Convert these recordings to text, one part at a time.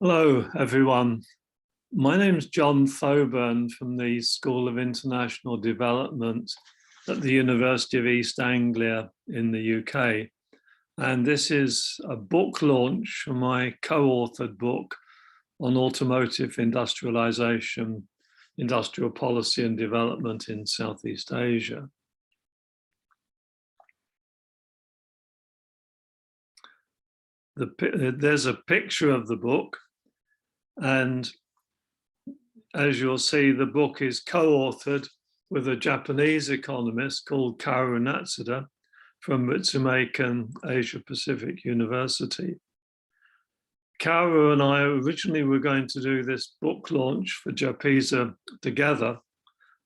Hello, everyone. My name is John Thoburn from the School of International Development at the University of East Anglia in the UK. And this is a book launch for my co-authored book on automotive industrialization, industrial policy and development in Southeast Asia. There's a picture of the book, and as you'll see, the book is co-authored with a Japanese economist called Kaoru Natsuda from Ritsumeikan Asia Pacific University. Kaoru and I originally were going to do this book launch for Gerpisa together,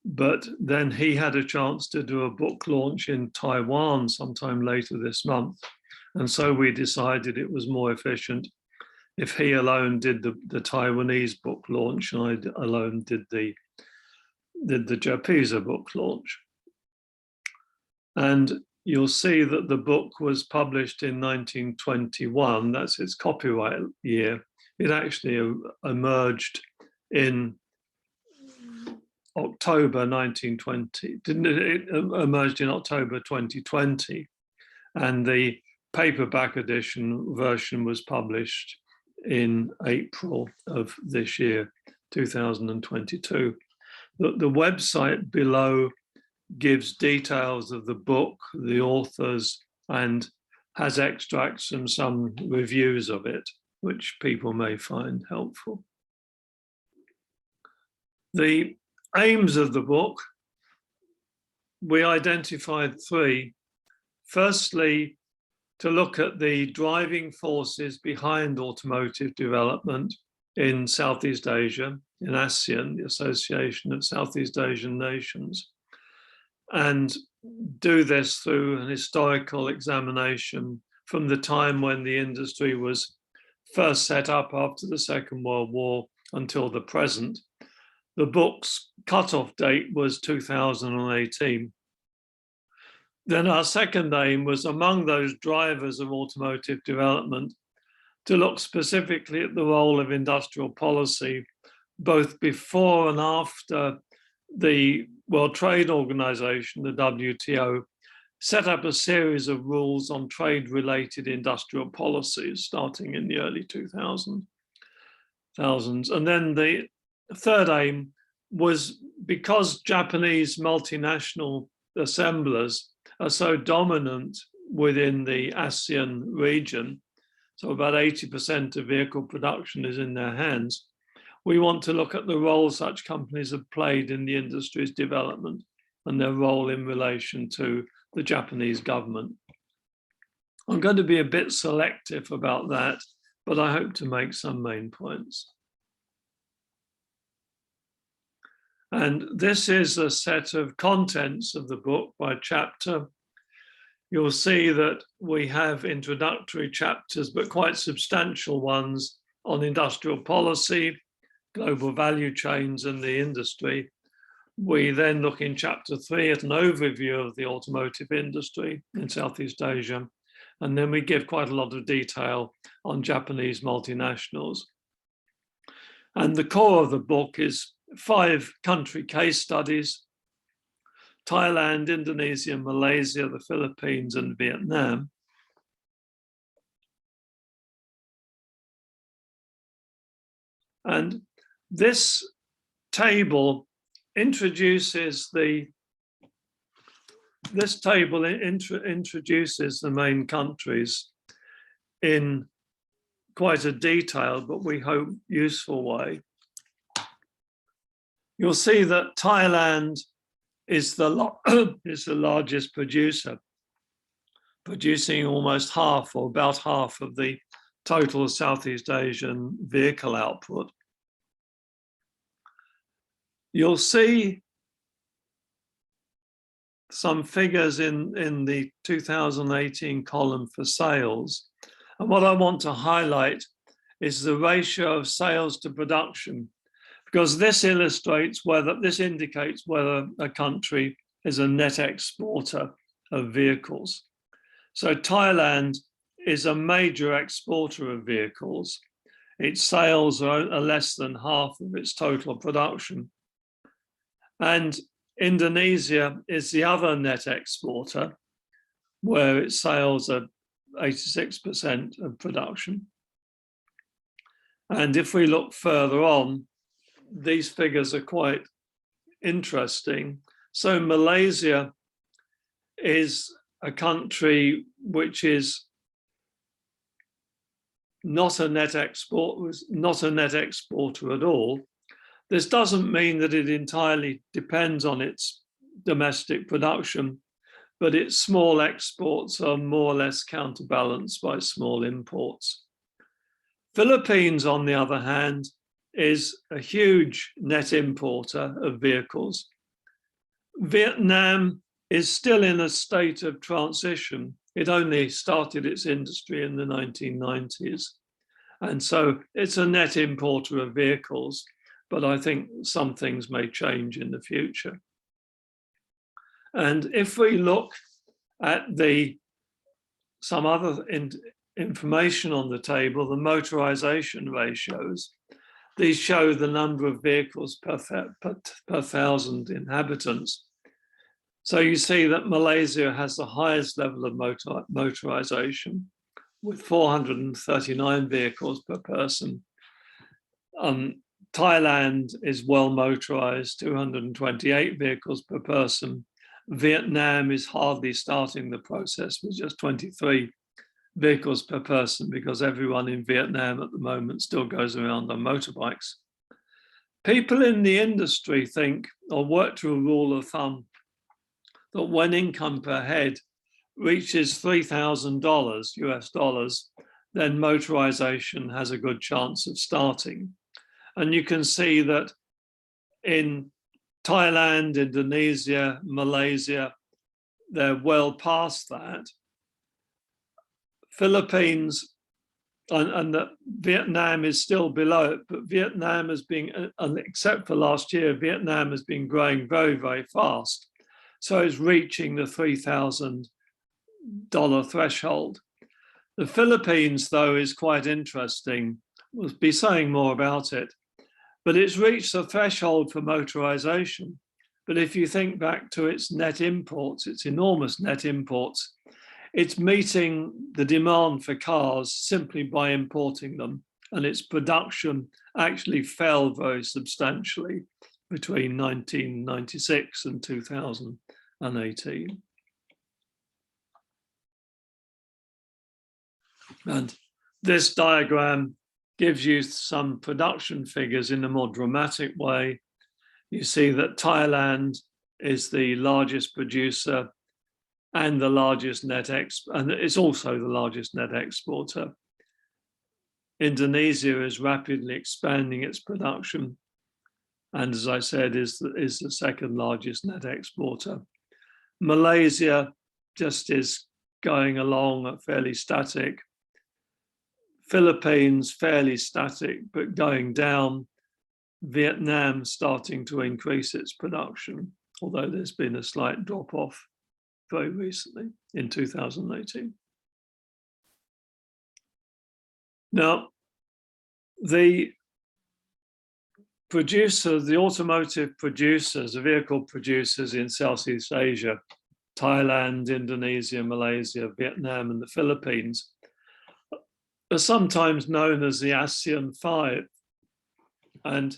but then he had a chance to do a book launch in Taiwan sometime later this month. And so we decided it was more efficient if he alone did the Taiwanese book launch and I alone did the Gerpisa book launch. And you'll see that the book was published in 1921. That's its copyright year. It actually emerged in October 1920. It emerged in October 2020, and the paperback version was published in April of this year, 2022. The website below gives details of the book, the authors, and has extracts from some reviews of it, which people may find helpful. The aims of the book, we identified three. Firstly, to look at the driving forces behind automotive development in Southeast Asia, in ASEAN, the Association of Southeast Asian Nations, and do this through an historical examination from the time when the industry was first set up after the Second World War until the present. The book's cutoff date was 2018. Then our second aim was, among those drivers of automotive development, to look specifically at the role of industrial policy, both before and after the World Trade Organization, the WTO, set up a series of rules on trade-related industrial policies starting in the early 2000s. And then the third aim was, because Japanese multinational assemblers are so dominant within the ASEAN region, so about 80% of vehicle production is in their hands, we want to look at the role such companies have played in the industry's development and their role in relation to the Japanese government. I'm going to be a bit selective about that, but I hope to make some main points. And this is a set of contents of the book by chapter. You'll see that we have introductory chapters, but quite substantial ones on industrial policy, global value chains and the industry. We then look in chapter 3 at an overview of the automotive industry in Southeast Asia. And then we give quite a lot of detail on Japanese multinationals. And the core of the book is 5 country case studies: Thailand, Indonesia, Malaysia, the Philippines, and Vietnam. And this table introduces the main countries in quite a detailed, but we hope useful way. You'll see that Thailand is the largest producer, producing almost half or about half of the total Southeast Asian vehicle output. You'll see some figures in the 2018 column for sales. And what I want to highlight is the ratio of sales to production, because this indicates whether a country is a net exporter of vehicles. So Thailand is a major exporter of vehicles. Its sales are less than half of its total production. And Indonesia is the other net exporter, where its sales are 86% of production. And if we look further on, these figures are quite interesting. So Malaysia is a country which is not a net exporter at all. This doesn't mean that it entirely depends on its domestic production, but its small exports are more or less counterbalanced by small imports. Philippines, on the other hand, is a huge net importer of vehicles. Vietnam is still in a state of transition. It only started its industry in the 1990s. And so it's a net importer of vehicles, but I think some things may change in the future. And if we look at some other information on the table, the motorization ratios, these show the number of vehicles per 1,000 inhabitants. So you see that Malaysia has the highest level of motorization, with 439 vehicles per person. Thailand is well motorized, 228 vehicles per person. Vietnam is hardly starting the process with just 23 vehicles per person, because everyone in Vietnam at the moment still goes around on motorbikes. People in the industry think, or work to a rule of thumb, that when income per head reaches $3,000 US dollars, then motorization has a good chance of starting. And you can see that in Thailand, Indonesia, Malaysia, they're well past that. Philippines and Vietnam is still below it, but Vietnam has been, except for last year, Vietnam has been growing very, very fast. So it's reaching the $3,000 threshold. The Philippines, though, is quite interesting. We'll be saying more about it, but it's reached the threshold for motorization. But if you think back to its net imports, its enormous net imports, it's meeting the demand for cars simply by importing them, and its production actually fell very substantially between 1996 and 2018. And this diagram gives you some production figures in a more dramatic way. You see that Thailand is the largest producer and the largest and it's also the largest net exporter. Indonesia is rapidly expanding its production, and as I said, is the second largest net exporter. Malaysia just is going along at fairly static. Philippines fairly static but going down. Vietnam starting to increase its production, although there's been a slight drop off very recently in 2018. Now, the automotive producers, the vehicle producers in Southeast Asia, Thailand, Indonesia, Malaysia, Vietnam, and the Philippines, are sometimes known as the ASEAN 5. And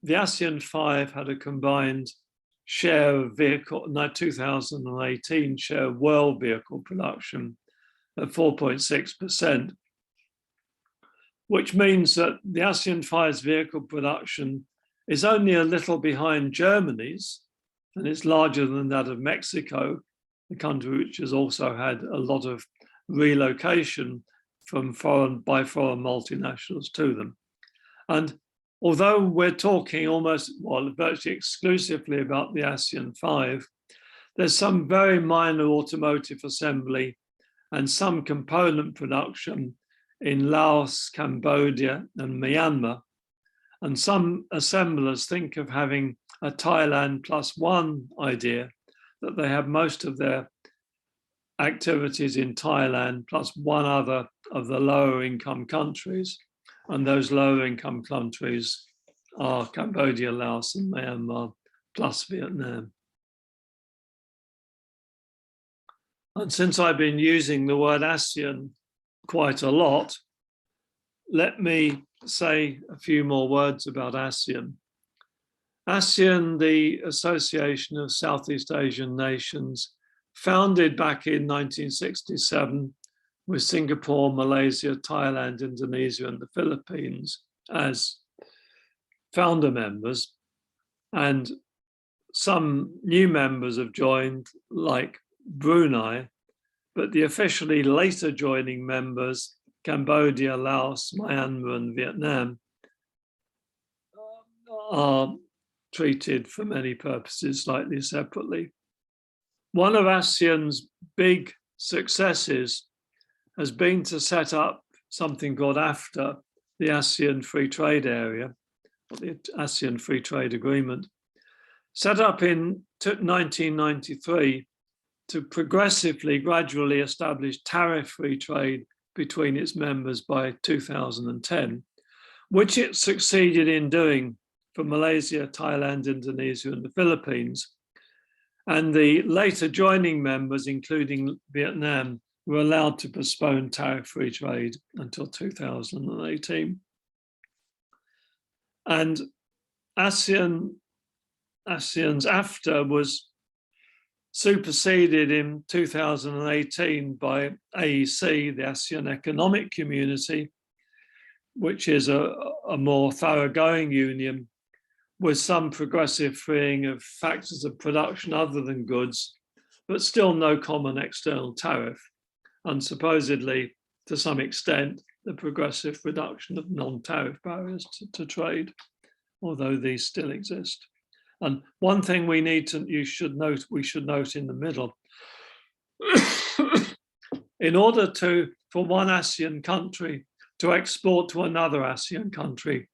the ASEAN 5 had a combined share of 2018 share of world vehicle production at 4.6%, which means that the ASEAN 5's vehicle production is only a little behind Germany's, and it's larger than that of Mexico, the country which has also had a lot of relocation from foreign multinationals to them. And although we're talking virtually exclusively about the ASEAN 5, there's some very minor automotive assembly and some component production in Laos, Cambodia, and Myanmar. And some assemblers think of having a Thailand +1 idea, that they have most of their activities in Thailand plus one other of the lower income countries, And those lower income countries are Cambodia, Laos, and Myanmar, plus Vietnam. And since I've been using the word ASEAN quite a lot, let me say a few more words about ASEAN. ASEAN, the Association of Southeast Asian Nations, founded back in 1967 with Singapore, Malaysia, Thailand, Indonesia, and the Philippines as founder members. And some new members have joined, like Brunei, but the officially later joining members, Cambodia, Laos, Myanmar, and Vietnam, are treated for many purposes slightly separately. One of ASEAN's big successes has been to set up something called AFTA, the ASEAN Free Trade Area, or the ASEAN Free Trade Agreement, set up in 1993 to progressively, gradually establish tariff-free trade between its members by 2010, which it succeeded in doing for Malaysia, Thailand, Indonesia, and the Philippines. And the later joining members, including Vietnam, were allowed to postpone tariff-free trade until 2018. And ASEAN's AFTA was superseded in 2018 by AEC, the ASEAN Economic Community, which is a more thoroughgoing union with some progressive freeing of factors of production other than goods, but still no common external tariff, and supposedly, to some extent, the progressive reduction of non-tariff barriers to trade, although these still exist. And one thing we should note in the middle, in order for one ASEAN country to export to another ASEAN country,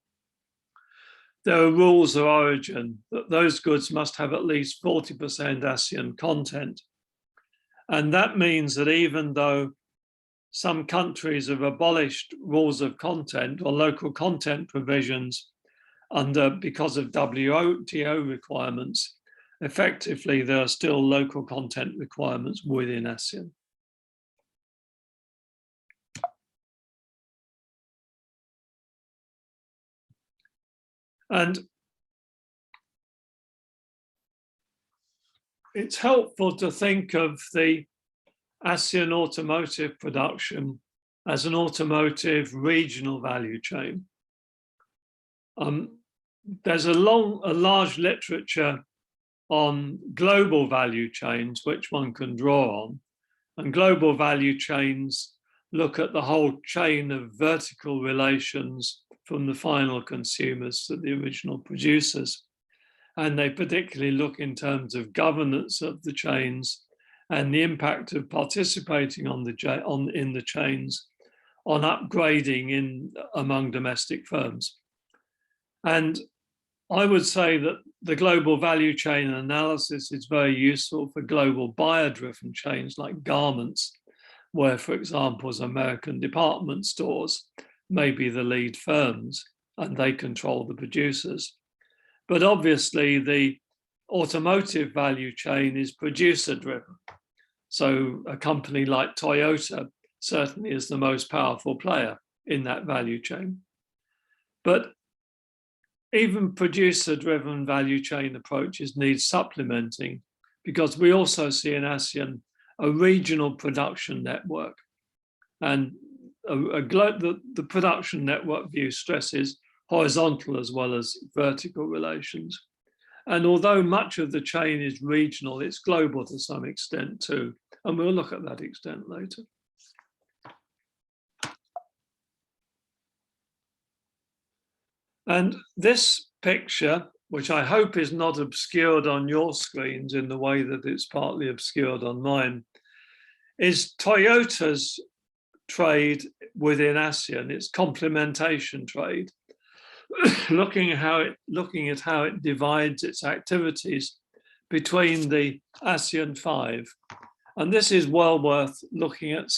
there are rules of origin that those goods must have at least 40% ASEAN content. And that means that even though some countries have abolished rules of content or local content provisions because of WTO requirements, effectively there are still local content requirements within ASEAN. And it's helpful to think of the ASEAN automotive production as an automotive regional value chain. There's a large literature on global value chains, which one can draw on. And global value chains look at the whole chain of vertical relations from the final consumers to the original producers. And they particularly look in terms of governance of the chains and the impact of participating in the chains on upgrading among domestic firms. And I would say that the global value chain analysis is very useful for global buyer-driven chains like garments, where, for example, American department stores may be the lead firms and they control the producers. But obviously the automotive value chain is producer-driven. So a company like Toyota certainly is the most powerful player in that value chain. But even producer-driven value chain approaches need supplementing, because we also see in ASEAN a regional production network. And the production network view stresses horizontal as well as vertical relations. And although much of the chain is regional, it's global to some extent too. And we'll look at that extent later. And this picture, which I hope is not obscured on your screens in the way that it's partly obscured on mine, is Toyota's trade within ASEAN, its complementation trade, looking at how it divides its activities between the ASEAN 5. And this is well worth looking at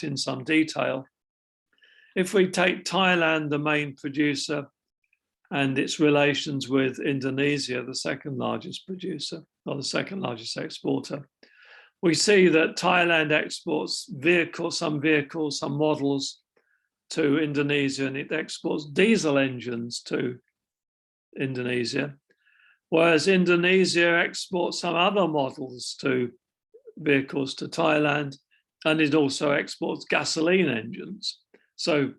in some detail. if we take Thailand, the main producer, and its relations with Indonesia, the second largest producer, or the second largest exporter, we see that Thailand exports some vehicles, some models to Indonesia, and it exports diesel engines to Indonesia, whereas Indonesia exports some other models to vehicles to Thailand, and it also exports gasoline engines. So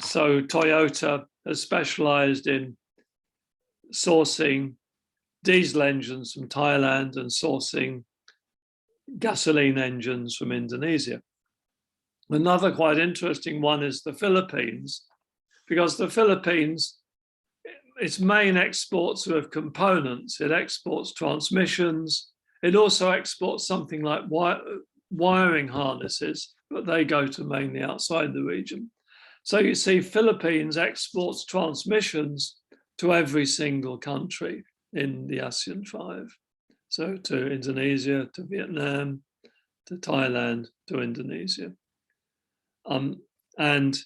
Toyota has specialized in sourcing diesel engines from Thailand and sourcing gasoline engines from Indonesia. Another quite interesting one is the Philippines, because the Philippines, its main exports are of components. It exports transmissions. It also exports something like wiring harnesses, but they go to mainly outside the region. So you see Philippines exports transmissions to every single country in the ASEAN 5. So to Indonesia, to Vietnam, to Thailand, to Indonesia. And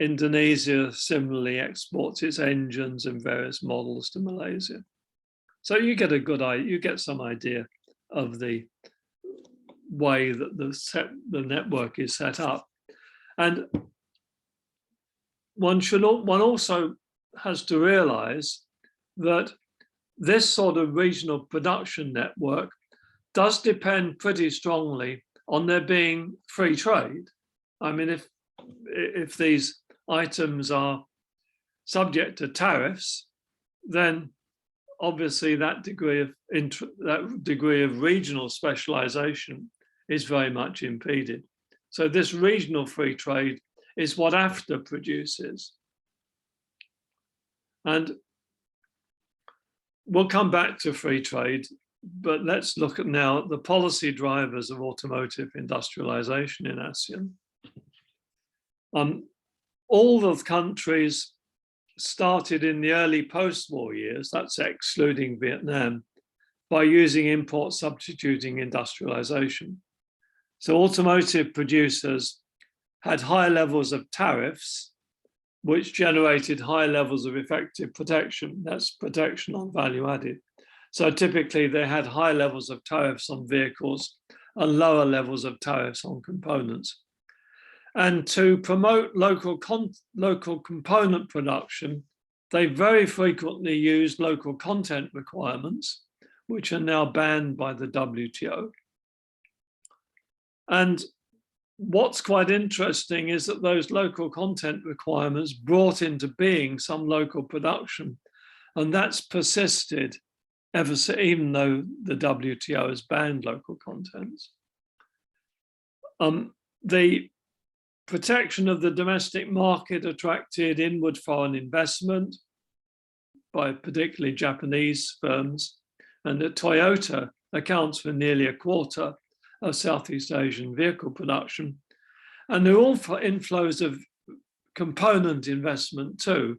Indonesia similarly exports its engines and various models to Malaysia. So you get a good idea, you get some idea of the way that the network is set up. And one also has to realize that this sort of regional production network does depend pretty strongly on there being free trade. I mean, if these items are subject to tariffs, then obviously that degree of regional specialization is very much impeded. So this regional free trade is what AFTA produces. And we'll come back to free trade, but let's look at now the policy drivers of automotive industrialization in ASEAN. All the countries started in the early post-war years, that's excluding Vietnam, by using import substituting industrialization. So automotive producers had high levels of tariffs, which generated high levels of effective protection. That's protection on value added. So typically they had high levels of tariffs on vehicles and lower levels of tariffs on components. And to promote local component production, they very frequently used local content requirements, which are now banned by the WTO. And what's quite interesting is that those local content requirements brought into being some local production, and that's persisted ever since, even though the WTO has banned local contents. The protection of the domestic market attracted inward foreign investment by particularly Japanese firms, and that Toyota accounts for nearly a quarter of Southeast Asian vehicle production. And there are also inflows of component investment too,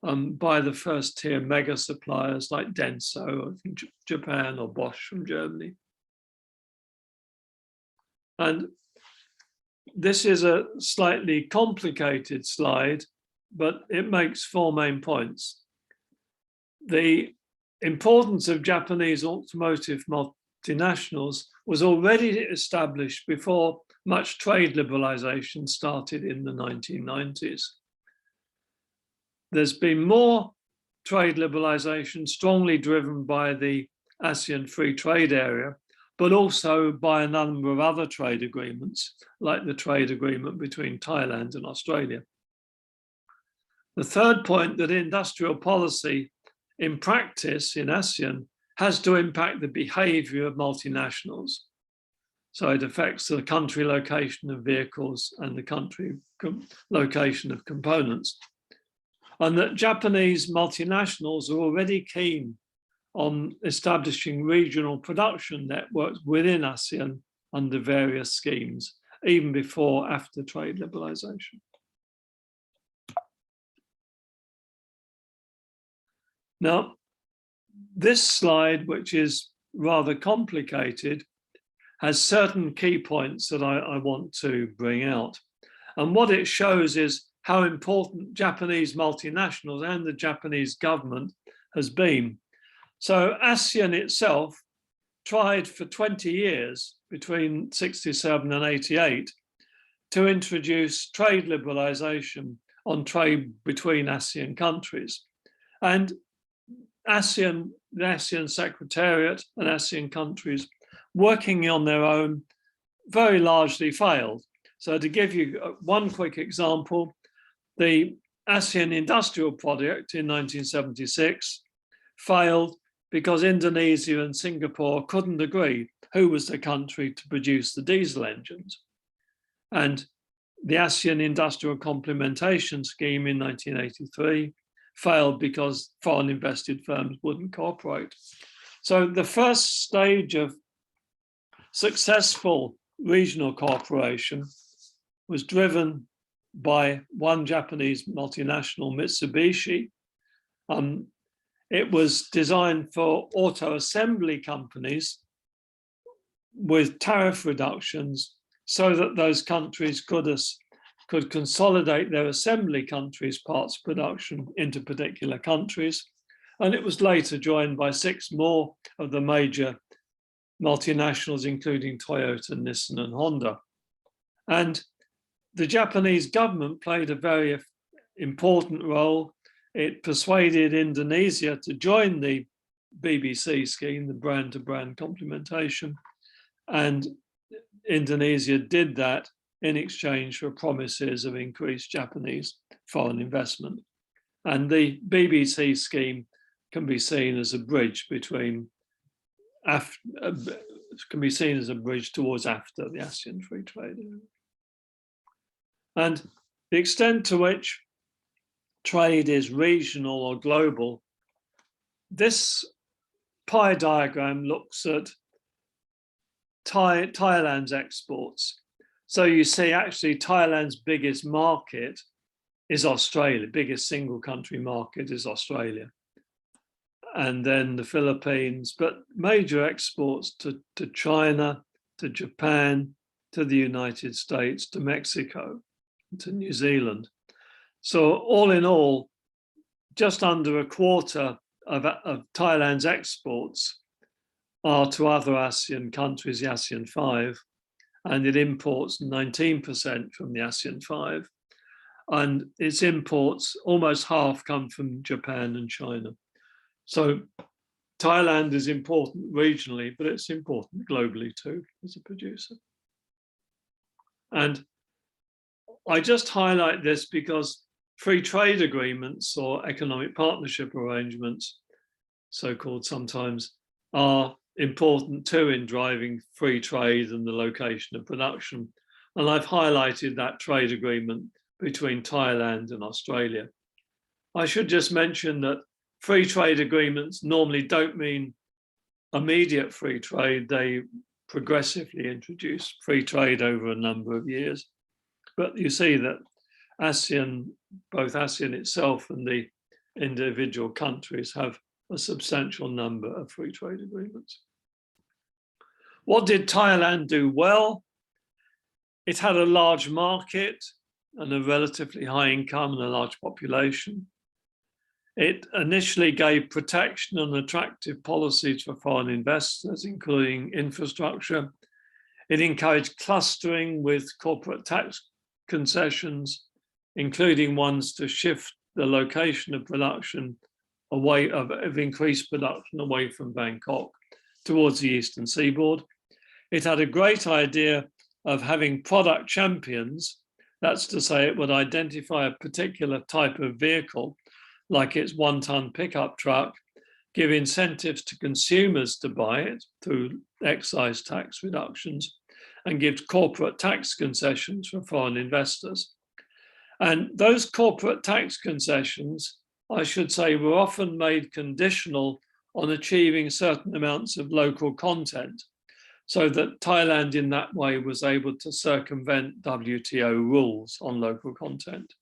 by the first tier mega suppliers like Denso from Japan or Bosch from Germany. And this is a slightly complicated slide, but it makes four main points. The importance of Japanese automotive multinationals was already established before much trade liberalization started in the 1990s. There's been more trade liberalization strongly driven by the ASEAN free trade area, but also by a number of other trade agreements, like the trade agreement between Thailand and Australia. The third point, that industrial policy in practice in ASEAN has to impact the behavior of multinationals. So it affects the country location of vehicles and the country location of components. And that Japanese multinationals are already keen on establishing regional production networks within ASEAN under various schemes, even before after trade liberalization. Now, this slide, which is rather complicated, has certain key points that I want to bring out. And what it shows is how important Japanese multinationals and the Japanese government has been. So ASEAN itself tried for 20 years, between 67 and 88, to introduce trade liberalisation on trade between ASEAN countries. And ASEAN, the ASEAN Secretariat and ASEAN countries working on their own very largely failed. So to give you one quick example, the ASEAN Industrial Project in 1976 failed because Indonesia and Singapore couldn't agree who was the country to produce the diesel engines. And the ASEAN Industrial Complementation Scheme in 1983 failed because foreign invested firms wouldn't cooperate. So the first stage of successful regional cooperation was driven by one Japanese multinational, Mitsubishi. It was designed for auto assembly companies with tariff reductions so that those countries could consolidate their assembly countries' parts production into particular countries. And it was later joined by 6 more of the major multinationals, including Toyota, Nissan, and Honda. And the Japanese government played a very important role. It persuaded Indonesia to join the BBC scheme, the brand-to-brand complementation, and Indonesia did that in exchange for promises of increased Japanese foreign investment. And the BBC scheme can be seen as a bridge between, can be seen as a bridge towards after the ASEAN Free Trade Area. And the extent to which trade is regional or global, this pie diagram looks at Thailand's exports. So you see actually Thailand's biggest market is Australia, biggest single country market is Australia. And then the Philippines, but major exports to China, to Japan, to the United States, to Mexico, to New Zealand. So all in all, just under a quarter of Thailand's exports are to other ASEAN countries, the ASEAN 5, and it imports 19% from the ASEAN 5. And its imports, almost half, come from Japan and China. So Thailand is important regionally, but it's important globally too as a producer. And I just highlight this because free trade agreements or economic partnership arrangements, so-called sometimes, are important too in driving free trade and the location of production. And I've highlighted that trade agreement between Thailand and Australia. I should just mention that free trade agreements normally don't mean immediate free trade. They progressively introduce free trade over a number of years. But you see that ASEAN, both ASEAN itself and the individual countries have a substantial number of free trade agreements. What did Thailand do well? It had a large market and a relatively high income and a large population. It initially gave protection and attractive policies for foreign investors, including infrastructure. It encouraged clustering with corporate tax concessions, including ones to shift the location of production away of increased production away from Bangkok towards the eastern seaboard. It had a great idea of having product champions. That's to say, it would identify a particular type of vehicle, like its 1-ton pickup truck, give incentives to consumers to buy it through excise tax reductions, and give corporate tax concessions for foreign investors. And those corporate tax concessions, I should say, were often made conditional on achieving certain amounts of local content, so that Thailand in that way was able to circumvent WTO rules on local content.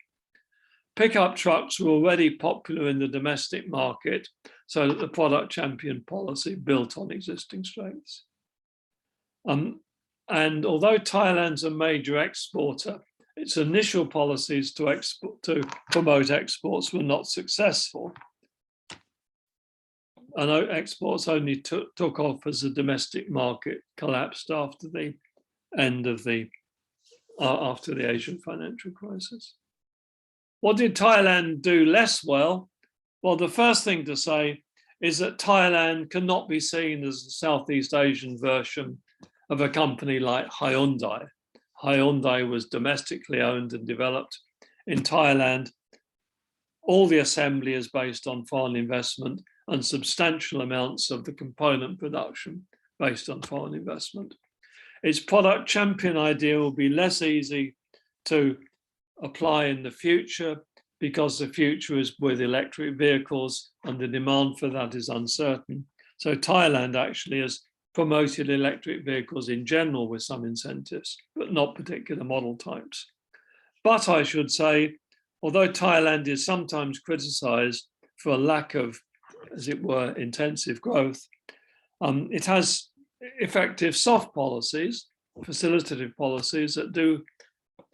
Pickup trucks were already popular in the domestic market, so that the product champion policy built on existing strengths. And although Thailand's a major exporter its initial policies to promote exports were not successful. And exports only took off as the domestic market collapsed after the end of after the Asian financial crisis. What did Thailand do less well? Well, the first thing to say is that Thailand cannot be seen as the Southeast Asian version of a company like Hyundai. Hyundai was domestically owned and developed in Thailand. All the assembly is based on foreign investment and substantial amounts of the component production based on foreign investment. Its product champion idea will be less easy to apply in the future because the future is with electric vehicles and the demand for that is uncertain. So Thailand actually has promoted electric vehicles in general with some incentives, but not particular model types. But I should say, although Thailand is sometimes criticized for a lack of, as it were, intensive growth, it has effective soft policies, facilitative policies that do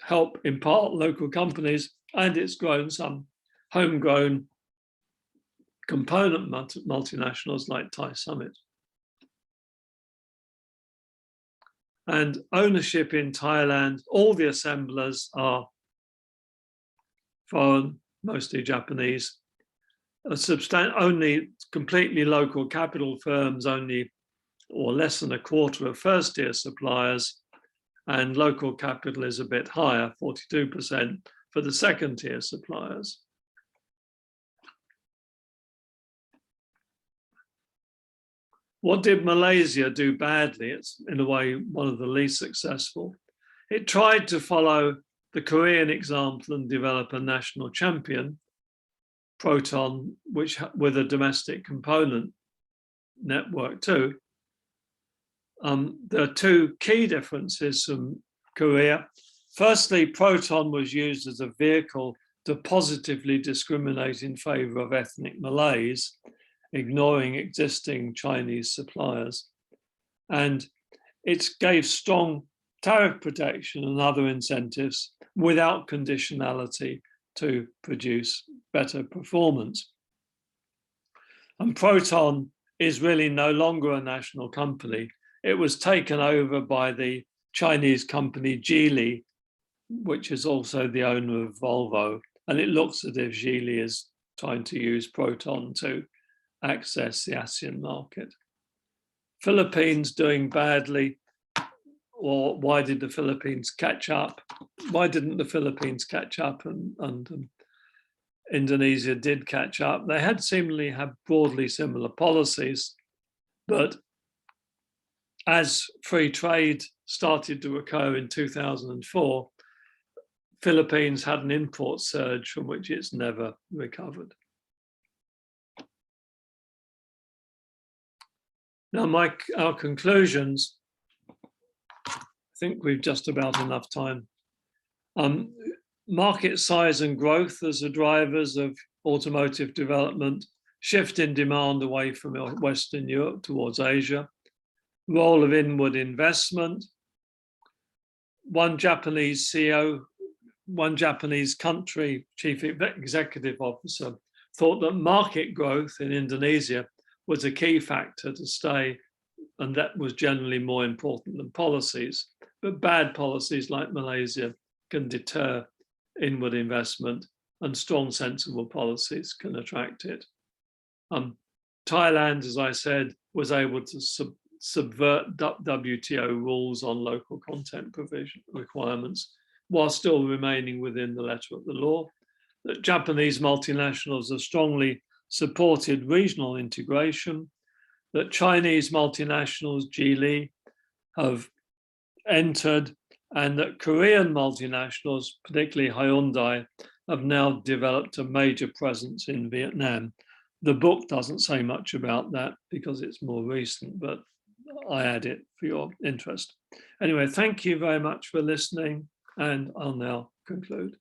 help impart local companies, and it's grown some homegrown component multinationals like Thai Summit. And ownership in Thailand, all the assemblers are foreign, mostly Japanese. Only completely local capital firms, only or less than a quarter of first-tier suppliers, and local capital is a bit higher, 42% for the second-tier suppliers. What did Malaysia do badly? It's in a way one of the least successful. It tried to follow the Korean example and develop a national champion, Proton, which with a domestic component network too. There are two key differences from Korea. Firstly, Proton was used as a vehicle to positively discriminate in favor of ethnic Malays, ignoring existing Chinese suppliers. And it gave strong tariff protection and other incentives without conditionality to produce better performance. And Proton is really no longer a national company. It was taken over by the Chinese company Geely, which is also the owner of Volvo. And it looks as if Geely is trying to use Proton to access the ASEAN market. Philippines doing badly, or why did the Philippines catch up? Why didn't the Philippines catch up and Indonesia did catch up? They had seemingly had broadly similar policies, but as free trade started to occur in 2004, Philippines had an import surge from which it's never recovered. Now, our conclusions, I think we've just about enough time. Market size and growth as the drivers of automotive development, shift in demand away from Western Europe towards Asia, role of inward investment. One Japanese CEO, one Japanese country chief executive officer thought that market growth in Indonesia was a key factor to stay, and that was generally more important than policies. But bad policies like Malaysia can deter inward investment, and strong, sensible policies can attract it. Thailand, as I said, was able to subvert WTO rules on local content provision requirements while still remaining within the letter of the law. That Japanese multinationals have strongly supported regional integration, that Chinese multinationals, Geely, have entered, and that Korean multinationals, particularly Hyundai, have now developed a major presence in Vietnam. The book doesn't say much about that because it's more recent, but I add it for your interest. Anyway, thank you very much for listening, and I'll now conclude.